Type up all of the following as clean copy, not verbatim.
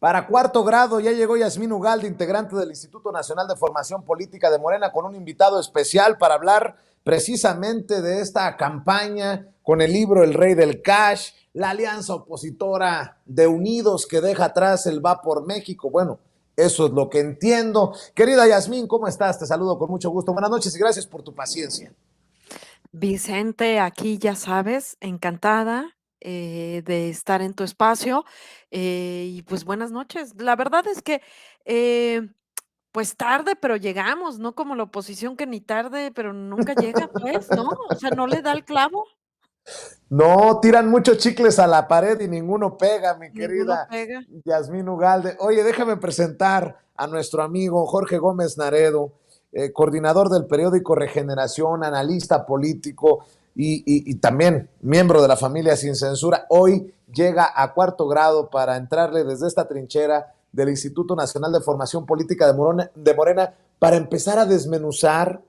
Para cuarto grado ya llegó Yasmín Ugalde, integrante del Instituto Nacional de Formación Política de Morena, con un invitado especial para hablar precisamente de esta campaña con el libro El Rey del Cash, la alianza opositora de Unidos que deja atrás el Va por México. Bueno, eso es lo que entiendo. Querida Yasmín, ¿cómo estás? Te saludo con mucho gusto. Buenas noches y gracias por tu paciencia. Vicente, aquí ya sabes, encantada de estar en tu espacio y pues buenas noches. La verdad es que pues tarde, pero llegamos, no como la oposición que ni tarde, pero nunca llega, pues, ¿no? O sea, no le da el clavo, No, tiran muchos chicles a la pared y ninguno pega, mi ninguno querida pega. Yasmín Ugalde. Oye, déjame presentar a nuestro amigo Jorge Gómez Naredo, coordinador del periódico Regeneración, analista político y también miembro de la familia Sin Censura. Hoy llega a cuarto grado para entrarle desde esta trinchera del Instituto Nacional de Formación Política de Morena para empezar a desmenuzar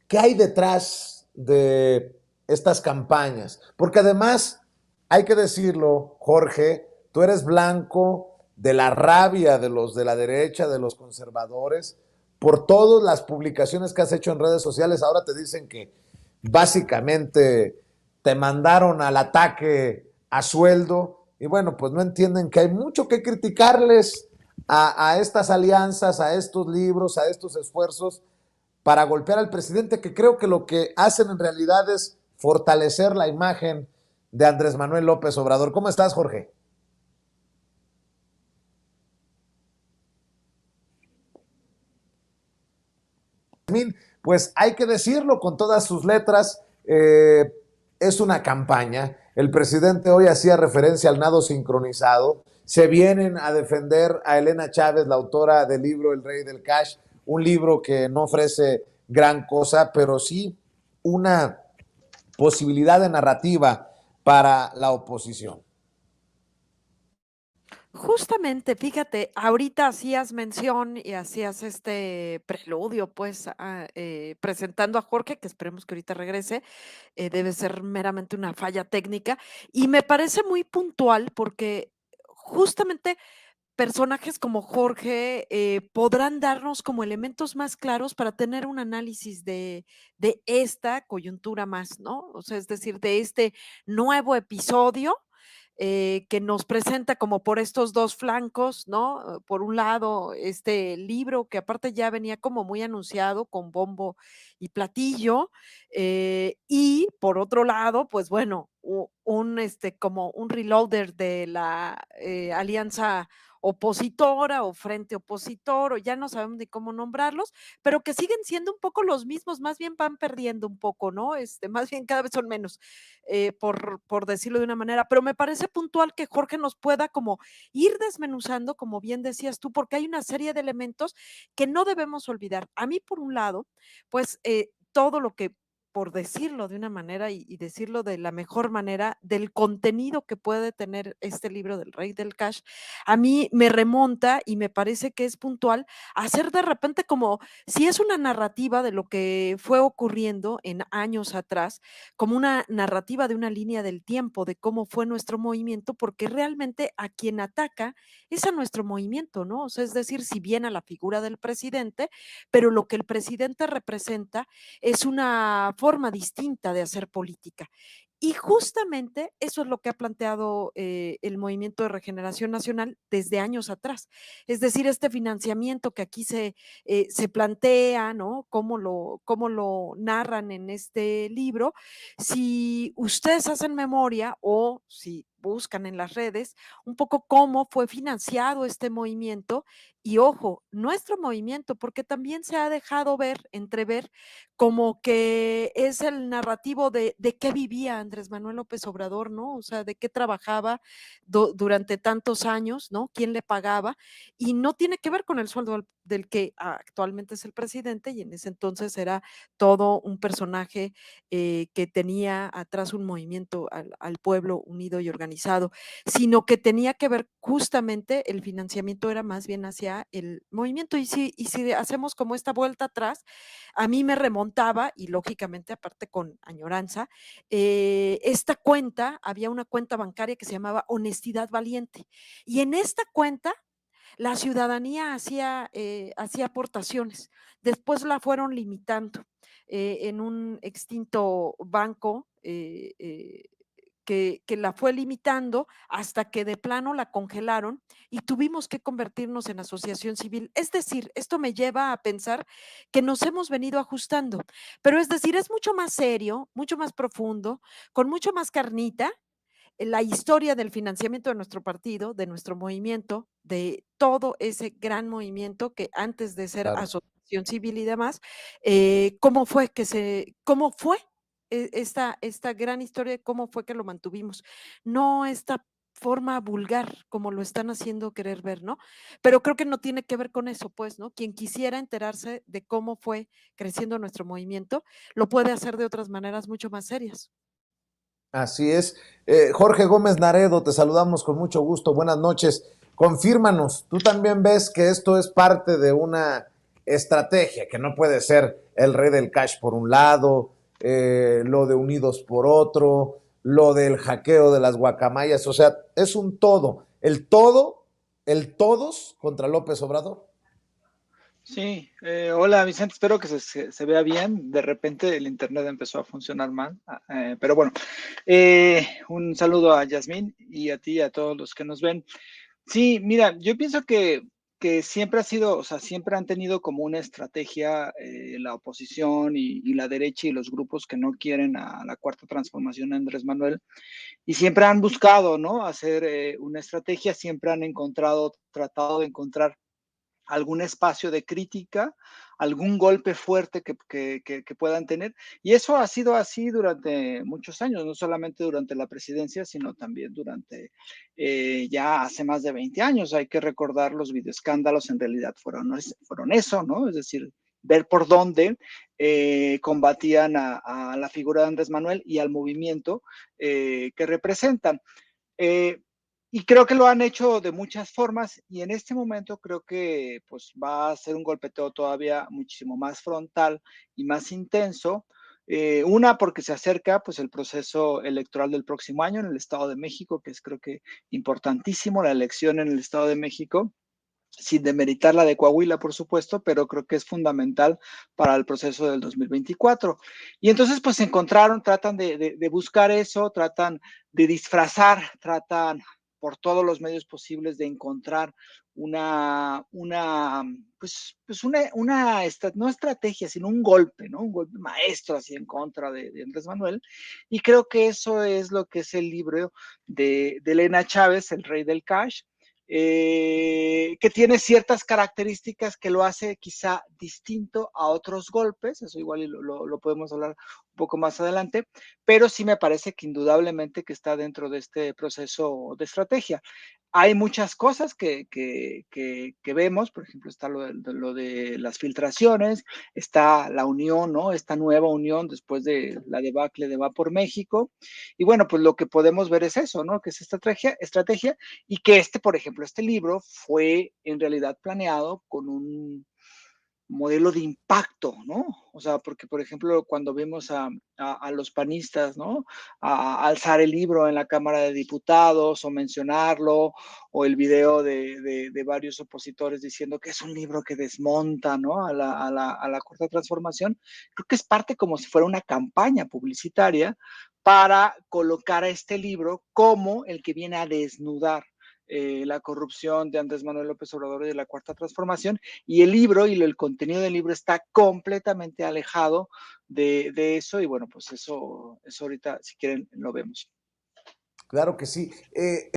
qué hay detrás de estas campañas. Porque además, hay que decirlo, Jorge, tú eres blanco de la rabia de los de la derecha, de los conservadores, por todas las publicaciones que has hecho en redes sociales. Ahora te dicen que básicamente te mandaron al ataque a sueldo y bueno, pues no entienden que hay mucho que criticarles a estas alianzas, a estos libros, a estos esfuerzos para golpear al presidente, que creo que lo que hacen en realidad es fortalecer la imagen de Andrés Manuel López Obrador. ¿Cómo estás, Jorge? Pues hay que decirlo con todas sus letras, es una campaña. El presidente hoy hacía referencia al nado sincronizado. Se vienen a defender a Elena Chávez, la autora del libro El Rey del Cash, un libro que no ofrece gran cosa, pero sí una posibilidad de narrativa para la oposición. Justamente, fíjate, ahorita hacías mención y hacías este preludio, pues, presentando a Jorge, que esperemos que ahorita regrese, debe ser meramente una falla técnica, y me parece muy puntual porque justamente personajes como Jorge podrán darnos como elementos más claros para tener un análisis de esta coyuntura más, ¿no? O sea, es decir, de este nuevo episodio que nos presenta como por estos dos flancos, ¿no? Por un lado, este libro que aparte ya venía como muy anunciado con bombo y platillo, y por otro lado, pues bueno, como un reloader de la alianza opositora o frente opositor, o ya no sabemos ni cómo nombrarlos, pero que siguen siendo un poco los mismos, más bien van perdiendo un poco, ¿no? Más bien cada vez son menos por decirlo de una manera, pero me parece puntual que Jorge nos pueda como ir desmenuzando, como bien decías tú, porque hay una serie de elementos que no debemos olvidar. A mí, por un lado, pues todo lo que por decirlo de una manera y decirlo de la mejor manera, del contenido que puede tener este libro del Rey del Cash, a mí me remonta y me parece que es puntual hacer de repente como si es una narrativa de lo que fue ocurriendo en años atrás, como una narrativa de una línea del tiempo, de cómo fue nuestro movimiento, porque realmente a quien ataca es a nuestro movimiento, ¿no? O sea, es decir, si bien a la figura del presidente, pero lo que el presidente representa es una forma distinta de hacer política. Y justamente eso es lo que ha planteado el Movimiento de Regeneración Nacional desde años atrás. Es decir, este financiamiento que aquí se plantea, ¿no? Cómo lo narran en este libro. Si ustedes hacen memoria o si buscan en las redes un poco cómo fue financiado este movimiento y ojo, nuestro movimiento, porque también se ha dejado ver, entrever, como que es el narrativo de qué vivía Andrés Manuel López Obrador, ¿no? O sea, de qué trabajaba durante tantos años, ¿no? ¿Quién le pagaba? Y no tiene que ver con el sueldo del que actualmente es el presidente y en ese entonces era todo un personaje que tenía atrás un movimiento al pueblo unido y organizado, sino que tenía que ver justamente el financiamiento era más bien hacia el movimiento. Y si hacemos como esta vuelta atrás, a mí me remontaba, y lógicamente aparte con añoranza, esta cuenta, había una cuenta bancaria que se llamaba Honestidad Valiente. Y en esta cuenta la ciudadanía hacía aportaciones. Después la fueron limitando en un extinto banco que la fue limitando hasta que de plano la congelaron y tuvimos que convertirnos en asociación civil. Es decir, esto me lleva a pensar que nos hemos venido ajustando, pero es decir, es mucho más serio, mucho más profundo, con mucho más carnita la historia del financiamiento de nuestro partido, de nuestro movimiento, de todo ese gran movimiento que antes de ser Claro. asociación civil y demás, cómo fue esta gran historia de cómo fue que lo mantuvimos. No esta forma vulgar como lo están haciendo querer ver, ¿no? Pero creo que no tiene que ver con eso, pues, ¿no? Quien quisiera enterarse de cómo fue creciendo nuestro movimiento, lo puede hacer de otras maneras mucho más serias. Así es. Jorge Gómez Naredo, te saludamos con mucho gusto. Buenas noches. Confírmanos, ¿tú también ves que esto es parte de una estrategia, que no puede ser el rey del cash por un lado, lo de Unidos por otro, lo del hackeo de las guacamayas? O sea, es un todo, el todos contra López Obrador. Sí, hola Vicente, espero que se vea bien. De repente el internet empezó a funcionar mal, pero bueno, un saludo a Yasmín y a ti y a todos los que nos ven. Sí, mira, yo pienso que siempre ha sido, o sea, siempre han tenido como una estrategia la oposición y la derecha y los grupos que no quieren a la cuarta transformación de Andrés Manuel y siempre han buscado, ¿no? Hacer una estrategia, siempre han encontrado, tratado de encontrar algún espacio de crítica, algún golpe fuerte que puedan tener. Y eso ha sido así durante muchos años, no solamente durante la presidencia, sino también durante ya hace más de 20 años. Hay que recordar los videoescándalos, en realidad fueron eso, ¿no? Es decir, ver por dónde combatían a la figura de Andrés Manuel y al movimiento que representan. Eh, y creo que lo han hecho de muchas formas y en este momento creo que pues va a ser un golpeteo todavía muchísimo más frontal y más intenso. Una, porque se acerca pues el proceso electoral del próximo año en el Estado de México, que es creo que importantísimo, la elección en el Estado de México, sin demeritar la de Coahuila, por supuesto, pero creo que es fundamental para el proceso del 2024. Y entonces, pues se encontraron, tratan de buscar eso, tratan de disfrazar, tratan por todos los medios posibles de encontrar no estrategia, sino un golpe, ¿no? Un golpe maestro así en contra de Andrés Manuel. Y creo que eso es lo que es el libro de Elena Chávez, El Rey del Cash, que tiene ciertas características que lo hace quizá distinto a otros golpes, eso igual lo podemos hablar un poco más adelante, pero sí me parece que indudablemente que está dentro de este proceso de estrategia. Hay muchas cosas que vemos, por ejemplo, está lo de las filtraciones, está la unión, ¿no? Esta nueva unión después de la debacle de Va por México, y bueno, pues lo que podemos ver es eso, ¿no? Que es estrategia y que por ejemplo, este libro fue en realidad planeado con un modelo de impacto, ¿no? O sea, porque, por ejemplo, cuando vimos a los panistas, ¿no? A alzar el libro en la Cámara de Diputados o mencionarlo, o el video de varios opositores diciendo que es un libro que desmonta, ¿no? A la Cuarta Transformación, creo que es parte como si fuera una campaña publicitaria para colocar a este libro como el que viene a desnudar la corrupción de Andrés Manuel López Obrador y de la Cuarta Transformación, y el libro y el contenido del libro está completamente alejado de eso, y bueno, pues eso ahorita, si quieren, lo vemos. Claro que sí.